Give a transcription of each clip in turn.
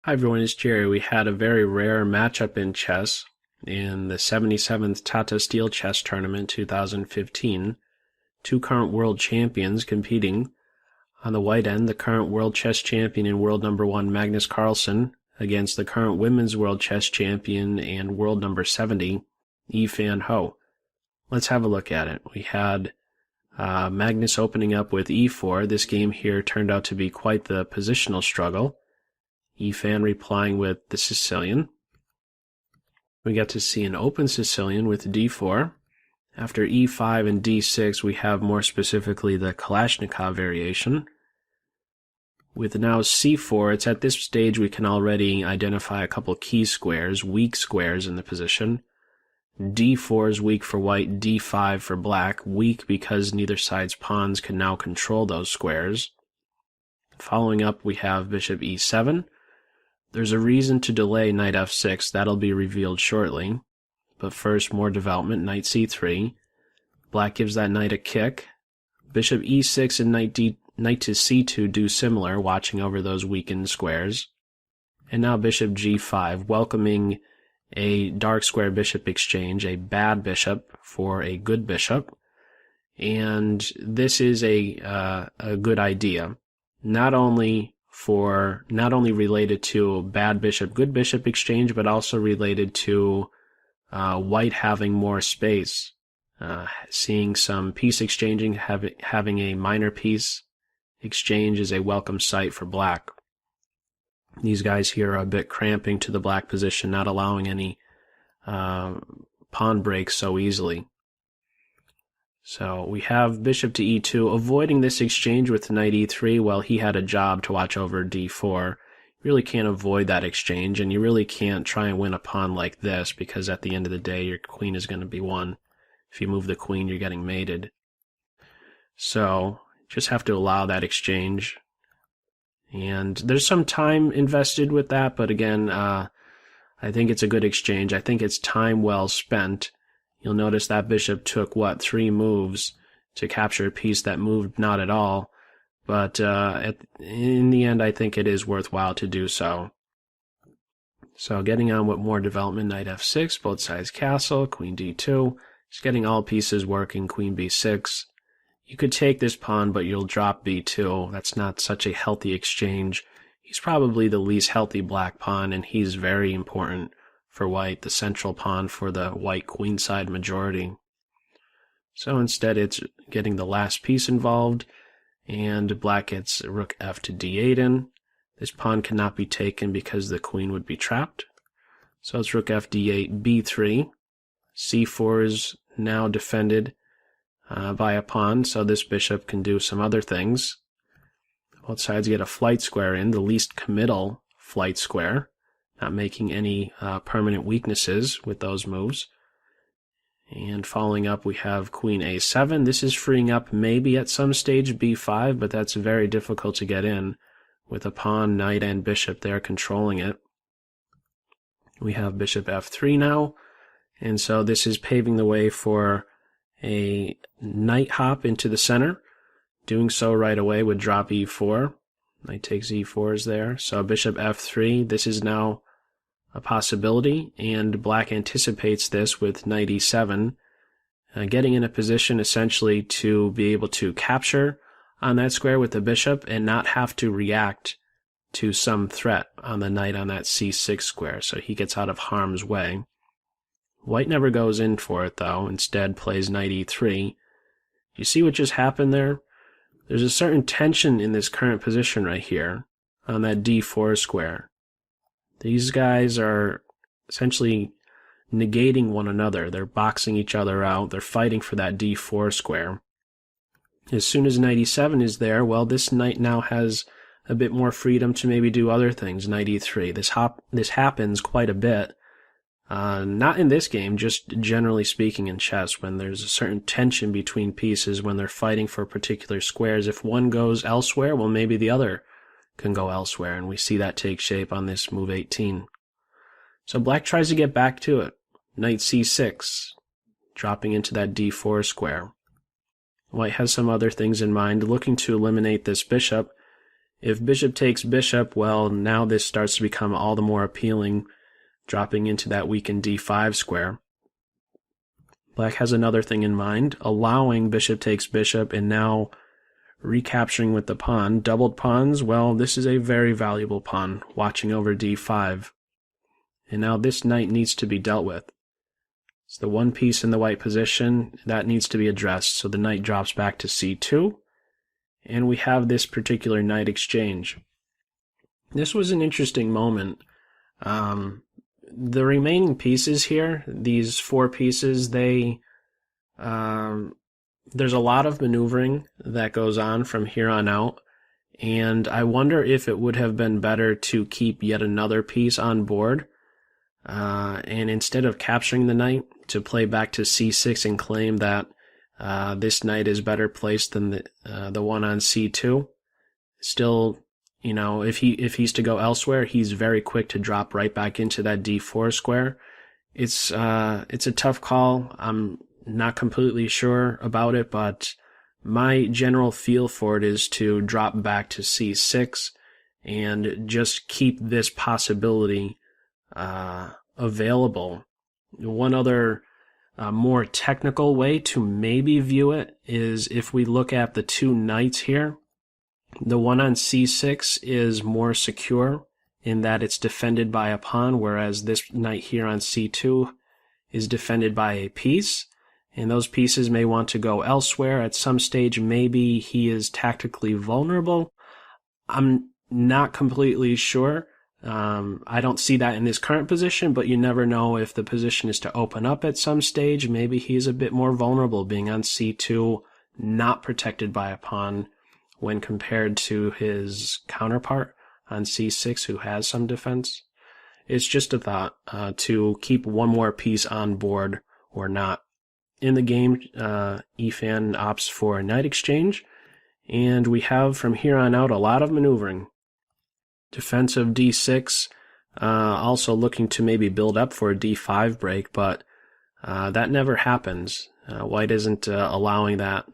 Hi everyone, it's Jerry. We had a very rare matchup in chess in the 77th Tata Steel Chess Tournament 2015. Two current world champions competing. On the white end, the current world chess champion and world number 1 Magnus Carlsen against the current women's world chess champion and world number 70 Yifan. Let's have a look at it. We had Magnus opening up with e4. This game here turned out to be quite the positional struggle. Yifan replying with the Sicilian. We get to see an open Sicilian with d4. After e5 and d6, we have more specifically the Kalashnikov variation. With now c4, it's at this stage we can already identify a couple key squares, weak squares in the position. d4 is weak for white, d5 for black, weak because neither side's pawns can now control those squares. Following up, we have bishop e7. There's a reason to delay knight f6, that'll be revealed shortly. But first, more development, knight c3. Black gives that knight a kick. Bishop e6 and knight to c2 do similar, watching over those weakened squares. And now bishop g5, welcoming a dark square bishop exchange, a bad bishop for a good bishop. And this is a good idea. Not only related to bad bishop, good bishop exchange, but also related to white having more space. Seeing some piece exchanging, having a minor piece exchange is a welcome sight for black. These guys here are a bit cramping to the black position, not allowing any pawn breaks so easily. So we have bishop to e2, avoiding this exchange with knight e3. Well, he had a job to watch over d4. You really can't avoid that exchange, and you really can't try and win a pawn like this, because at the end of the day, your queen is going to be won. If you move the queen, you're getting mated. So just have to allow that exchange. And there's some time invested with that, but again, I think it's a good exchange. I think it's time well spent. You'll notice that bishop took, 3 moves to capture a piece that moved not at all. But in the end, I think it is worthwhile to do so. So getting on with more development, knight f6, both sides castle, queen d2. Just getting all pieces working, queen b6. You could take this pawn, but you'll drop b2. That's not such a healthy exchange. He's probably the least healthy black pawn, and he's very important for white, the central pawn for the white queenside majority. So instead it's getting the last piece involved, and black gets rook f to d8 in. This pawn cannot be taken because the queen would be trapped. So it's rook f d8, b3. c4 is now defended by a pawn, so this bishop can do some other things. Both sides get a flight square in, the least committal flight square. Not making any permanent weaknesses with those moves. And following up, we have queen a7. This is freeing up maybe at some stage b5, but that's very difficult to get in with a pawn, knight, and bishop there controlling it. We have bishop f3 now, and so this is paving the way for a knight hop into the center. Doing so right away would drop e4. Knight takes e4 is there. So bishop f3, this is now a possibility, and black anticipates this with knight e7, getting in a position essentially to be able to capture on that square with the bishop and not have to react to some threat on the knight on that c6 square, so he gets out of harm's way. White never goes in for it, though, instead plays knight e3. You see what just happened there? There's a certain tension in this current position right here on that d4 square. These guys are essentially negating one another. They're boxing each other out. They're fighting for that d4 square. As soon as knight e7 is there, well, this knight now has a bit more freedom to maybe do other things. Knight e3. This happens quite a bit. Not in this game, just generally speaking in chess, when there's a certain tension between pieces, when they're fighting for particular squares. If one goes elsewhere, well, maybe the other can go elsewhere, and we see that take shape on this move 18. So black tries to get back to it. Knight c6, dropping into that d4 square. White has some other things in mind, looking to eliminate this bishop If bishop takes bishop, well, now this starts to become all the more appealing, dropping into that weakened d5 square. Black has another thing in mind, allowing bishop takes bishop and now recapturing with the pawn. Doubled pawns, well, this is a very valuable pawn, watching over d5. And now this knight needs to be dealt with. It's the one piece in the white position that needs to be addressed, so the knight drops back to c2, and we have this particular knight exchange. This was an interesting moment. The remaining pieces here, these 4 pieces, there's a lot of maneuvering that goes on from here on out, and I wonder if it would have been better to keep yet another piece on board, and instead of capturing the knight, to play back to c6 and claim that this knight is better placed than the one on c2. Still, you know, if he's to go elsewhere, he's very quick to drop right back into that d4 square. It's a tough call. I'm not completely sure about it, but my general feel for it is to drop back to c6 and just keep this possibility available. One other more technical way to maybe view it is if we look at the 2 knights here. The one on c6 is more secure in that it's defended by a pawn, whereas this knight here on c2 is defended by a piece, and those pieces may want to go elsewhere. At some stage, maybe he is tactically vulnerable. I'm not completely sure. I don't see that in this current position, but you never know if the position is to open up at some stage. Maybe he's a bit more vulnerable being on c2, not protected by a pawn when compared to his counterpart on c6 who has some defense. It's just a thought to keep one more piece on board or not. In the game, Yifan opts for a knight exchange, and we have from here on out a lot of maneuvering. Defense of d6, also looking to maybe build up for a d5 break, but that never happens. White isn't allowing that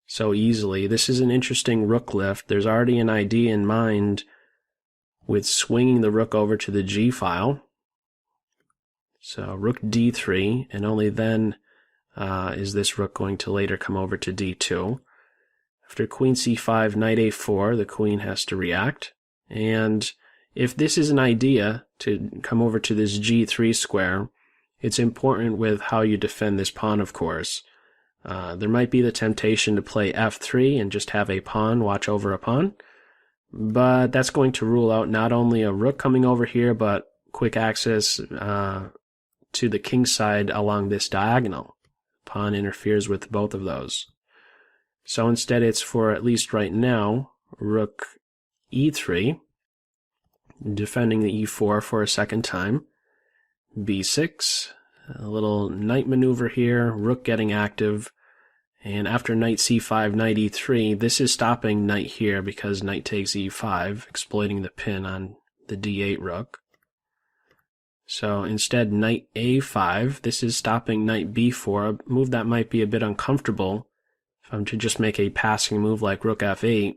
so easily. This is an interesting rook lift. There's already an idea in mind with swinging the rook over to the g file. So rook d3, and only then is this rook going to later come over to d2. After queen c5, knight a4, the queen has to react. And if this is an idea to come over to this g3 square, it's important with how you defend this pawn, of course. There might be the temptation to play f3 and just have a pawn watch over a pawn, but that's going to rule out not only a rook coming over here, but quick access to the king side along this diagonal. Pawn interferes with both of those. So instead it's for, at least right now, rook e3, defending the e4 for a second time, b6, a little knight maneuver here, rook getting active, and after knight c5, knight e3, this is stopping knight here because knight takes e5, exploiting the pin on the d8 rook. So instead, knight a5, this is stopping knight b4, a move that might be a bit uncomfortable if I'm to just make a passing move like rook f8.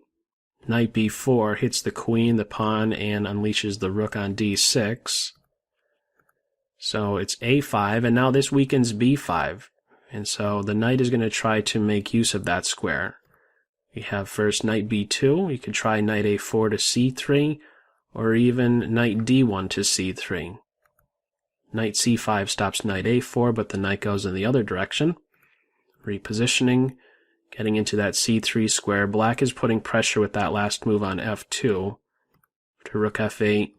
Knight b4 hits the queen, the pawn, and unleashes the rook on d6. So it's a5, and now this weakens b5. And so the knight is going to try to make use of that square. We have first knight b2, you could try knight a4 to c3, or even knight d1 to c3. Knight c5 stops knight a4, but the knight goes in the other direction. Repositioning, getting into that c3 square. Black is putting pressure with that last move on f2. To rook f8,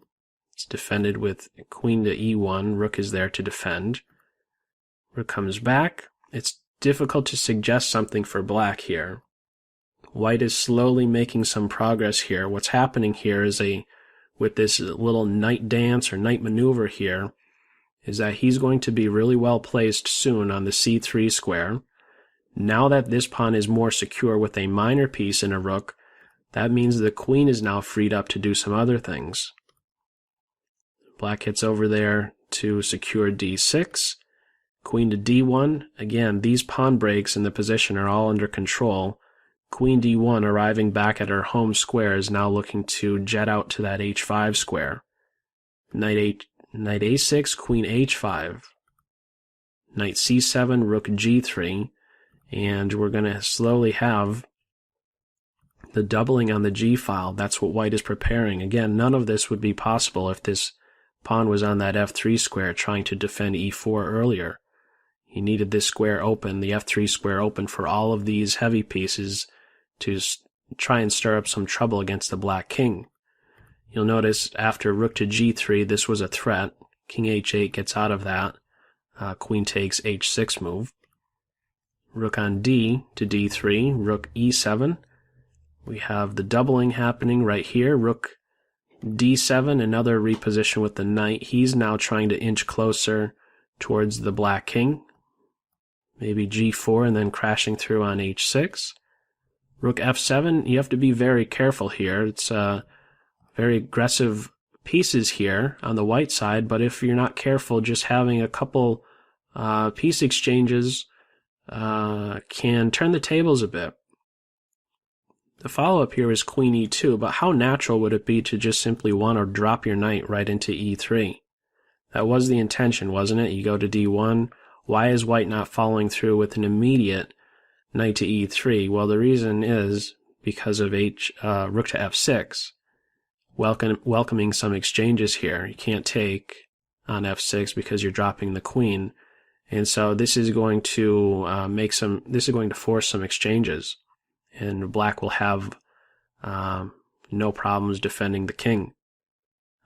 it's defended with queen to e1. Rook is there to defend. Rook comes back. It's difficult to suggest something for black here. White is slowly making some progress here. What's happening here is with this little knight dance or knight maneuver here, is that he's going to be really well placed soon on the c3 square. Now that this pawn is more secure with a minor piece in a rook, that means the queen is now freed up to do some other things. Black hits over there to secure d6. Queen to d1. Again, these pawn breaks in the position are all under control. Queen d1 arriving back at her home square is now looking to jet out to that h5 square. Knight a6, queen h5. Knight c7, rook g3. And we're going to slowly have the doubling on the g-file. That's what white is preparing. Again, none of this would be possible if this pawn was on that f3 square trying to defend e4 earlier. He needed this square open, the f3 square open, for all of these heavy pieces to try and stir up some trouble against the black king. You'll notice after rook to g3, this was a threat. King h8 gets out of that. Queen takes h6 move. Rook on d to d3, rook e7. We have the doubling happening right here. Rook d7, another reposition with the knight. He's now trying to inch closer towards the black king. Maybe g4 and then crashing through on h6. Rook f7, you have to be very careful here. It's very aggressive pieces here on the white side, but if you're not careful, just having a couple piece exchanges can turn the tables a bit. The follow-up here is queen e2, but how natural would it be to just simply want to drop your knight right into e3? That was the intention, wasn't it? You go to d1. Why is white not following through with an immediate knight to e3? Well, the reason is because of rook to f6. Welcoming some exchanges here. You can't take on f6 because you're dropping the queen. And so this is going to force some exchanges. And black will have no problems defending the king.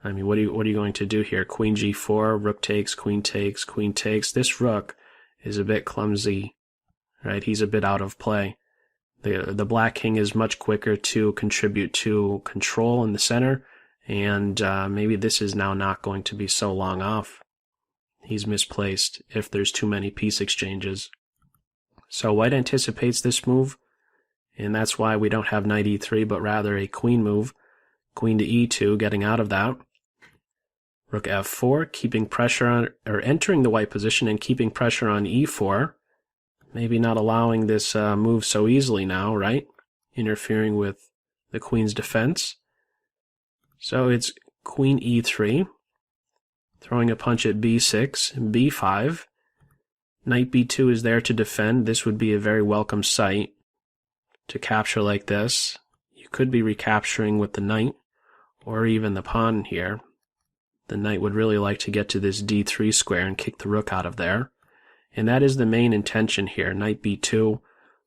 I mean, what are you going to do here? Queen g4, rook takes, queen takes, queen takes. This rook is a bit clumsy, right? He's a bit out of play. The black king is much quicker to contribute to control in the center, and maybe this is now not going to be so long off. He's misplaced if there's too many piece exchanges. So white anticipates this move, and that's why we don't have knight e3, but rather a queen move. Queen to e2, getting out of that. Rook f4, keeping pressure on, or entering the white position and keeping pressure on e4. Maybe not allowing this move so easily now, right? Interfering with the queen's defense. So it's queen e3, throwing a punch at b6, b5. Knight b2 is there to defend. This would be a very welcome site to capture like this. You could be recapturing with the knight, or even the pawn here. The knight would really like to get to this d3 square and kick the rook out of there. And that is the main intention here. Knight b2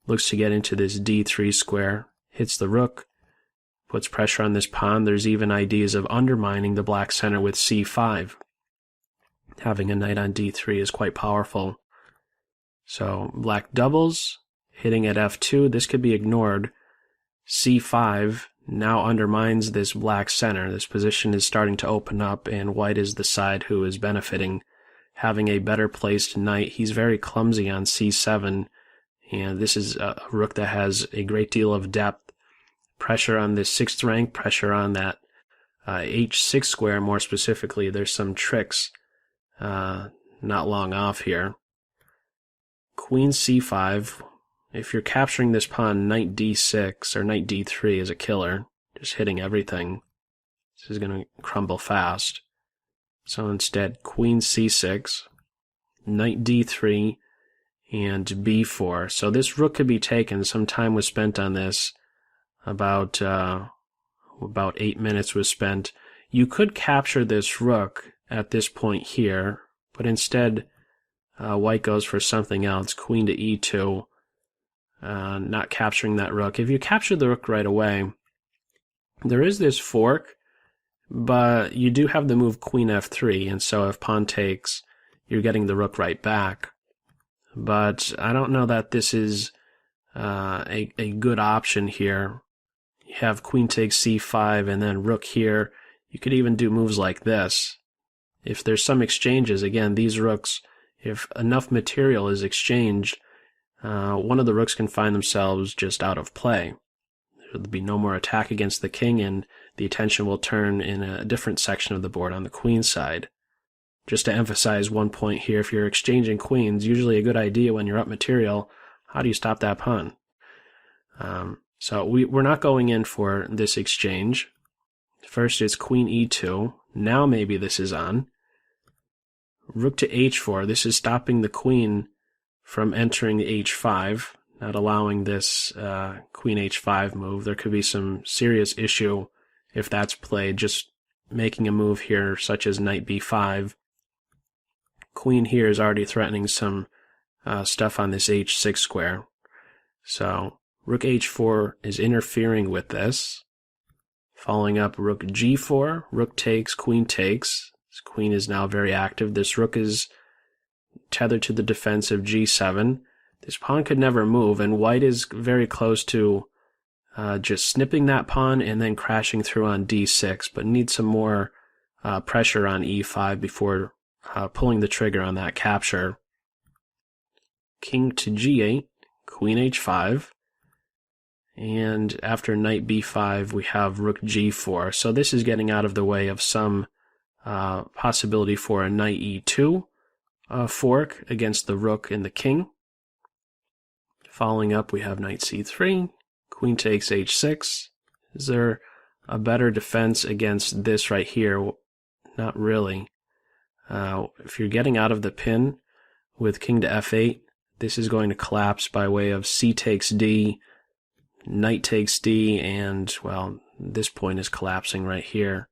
looks to get into this d3 square, hits the rook, puts pressure on this pawn. There's even ideas of undermining the black center with c5. Having a knight on d3 is quite powerful. So black doubles, hitting at f2. This could be ignored. c5 now undermines this black center. This position is starting to open up, and white is the side who is benefiting, having a better placed knight. He's very clumsy on c7, and this is a rook that has a great deal of depth. Pressure on this 6th rank, pressure on that h6 square more specifically. There's some tricks not long off here. Queen c5. If you're capturing this pawn, knight d6 or knight d3 is a killer, just hitting everything. This is going to crumble fast. So instead, queen c6, knight d3, and b4. So this rook could be taken. Some time was spent on this. About 8 minutes was spent. You could capture this rook at this point here, but instead white goes for something else. Queen to e2. Not capturing that rook. If you capture the rook right away, there is this fork, but you do have the move queen f3, and so if pawn takes, you're getting the rook right back. But I don't know that this is a good option here. You have queen takes c5 and then rook here. You could even do moves like this. If there's some exchanges, again, these rooks, if enough material is exchanged, one of the rooks can find themselves just out of play. There'll be no more attack against the king, and the attention will turn in a different section of the board on the queen side. Just to emphasize one point here, if you're exchanging queens, usually a good idea when you're up material, how do you stop that pawn? So we're not going in for this exchange. First is queen e2. Now maybe this is on. Rook to h4. This is stopping the queen from entering the h5, not allowing this queen h5 move. There could be some serious issue if that's played, just making a move here such as knight b5. Queen here is already threatening some stuff on this h6 square. So rook h4 is interfering with this. Following up, rook g4, rook takes, queen takes. This queen is now very active. This rook is tethered to the defense of g7. This pawn could never move, and white is very close to just snipping that pawn and then crashing through on d6, but needs some more pressure on e5 before pulling the trigger on that capture. King to g8, queen h5, and after knight b5 we have rook g4. So this is getting out of the way of some possibility for a knight e2 fork against the rook and the king. Following up, we have knight c3, queen takes h6. Is there a better defense against this right here? Not really. If you're getting out of the pin with king to f8, this is going to collapse by way of c takes d, knight takes d, and, well, this point is collapsing right here.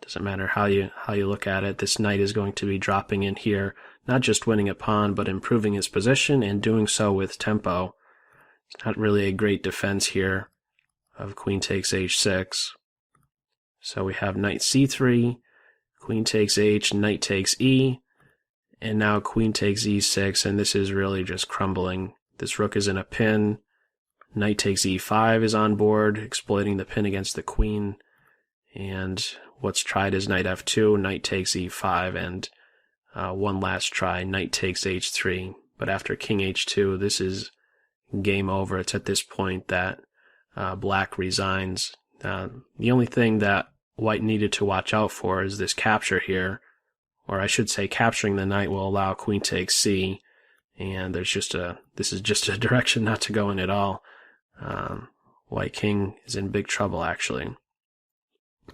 Doesn't matter how you look at it. This knight is going to be dropping in here, not just winning a pawn, but improving his position and doing so with tempo. It's not really a great defense here of queen takes h6. So we have knight c3, queen takes h, knight takes e, and now queen takes e6, and this is really just crumbling. This rook is in a pin. Knight takes e5 is on board, exploiting the pin against the queen. And what's tried is knight f2, knight takes e5, and one last try, knight takes h3. But after king h2, this is game over. It's at this point that black resigns. The only thing that white needed to watch out for is this capture here, or I should say capturing the knight will allow queen takes c, and this is just a direction not to go in at all. White king is in big trouble, actually.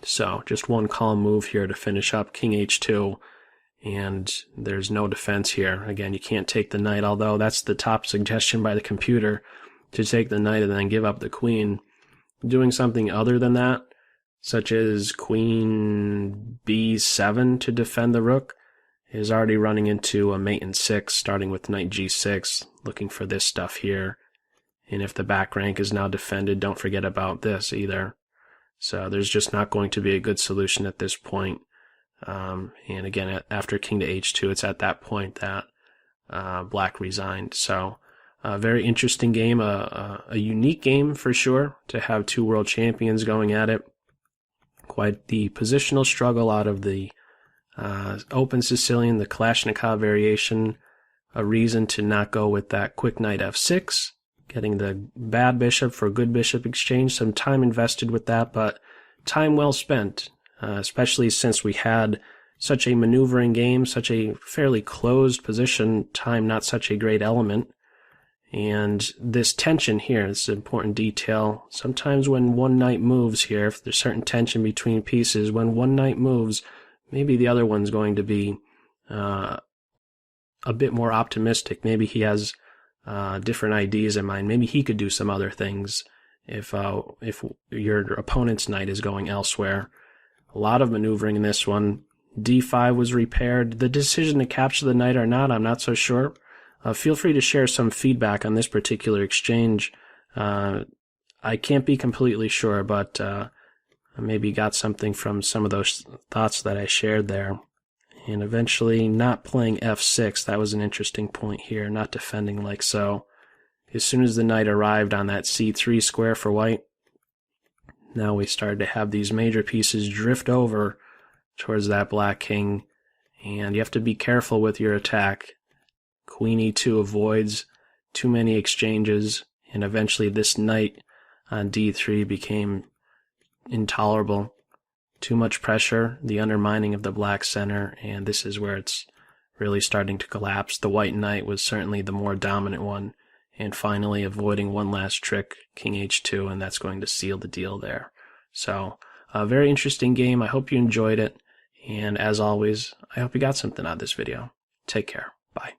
So just one calm move here to finish up king h2, and there's no defense here. Again, you can't take the knight, although that's the top suggestion by the computer, to take the knight and then give up the queen. Doing something other than that, such as queen b7 to defend the rook, is already running into a mate in 6, starting with knight g6, looking for this stuff here. And if the back rank is now defended, don't forget about this either. So there's just not going to be a good solution at this point. And again, after king to h2, it's at that point that black resigned. So a very interesting game, a unique game for sure, to have two world champions going at it. Quite the positional struggle out of the open Sicilian, the Kalashnikov variation, a reason to not go with that quick knight f6, getting the bad bishop for good bishop exchange. Some time invested with that, but time well spent, especially since we had such a maneuvering game, such a fairly closed position, time not such a great element. And this tension here, this is an important detail. Sometimes when one knight moves here, if there's certain tension between pieces, when one knight moves, maybe the other one's going to be a bit more optimistic. Maybe he has different ideas in mind. Maybe he could do some other things if your opponent's knight is going elsewhere. A lot of maneuvering in this one. d5 was repaired. The decision to capture the knight or not, I'm not so sure. Feel free to share some feedback on this particular exchange. I can't be completely sure, but I maybe got something from some of those thoughts that I shared there. And eventually not playing f6, that was an interesting point here, not defending like so. As soon as the knight arrived on that c3 square for white, now we started to have these major pieces drift over towards that black king, and you have to be careful with your attack. Queen e2 avoids too many exchanges, and eventually this knight on d3 became intolerable. Too much pressure, the undermining of the black center, and this is where it's really starting to collapse. The white knight was certainly the more dominant one and finally avoiding one last trick, king h2, and that's going to seal the deal there. So, a very interesting game. I hope you enjoyed it, and as always, I hope you got something out of this video. Take care. Bye.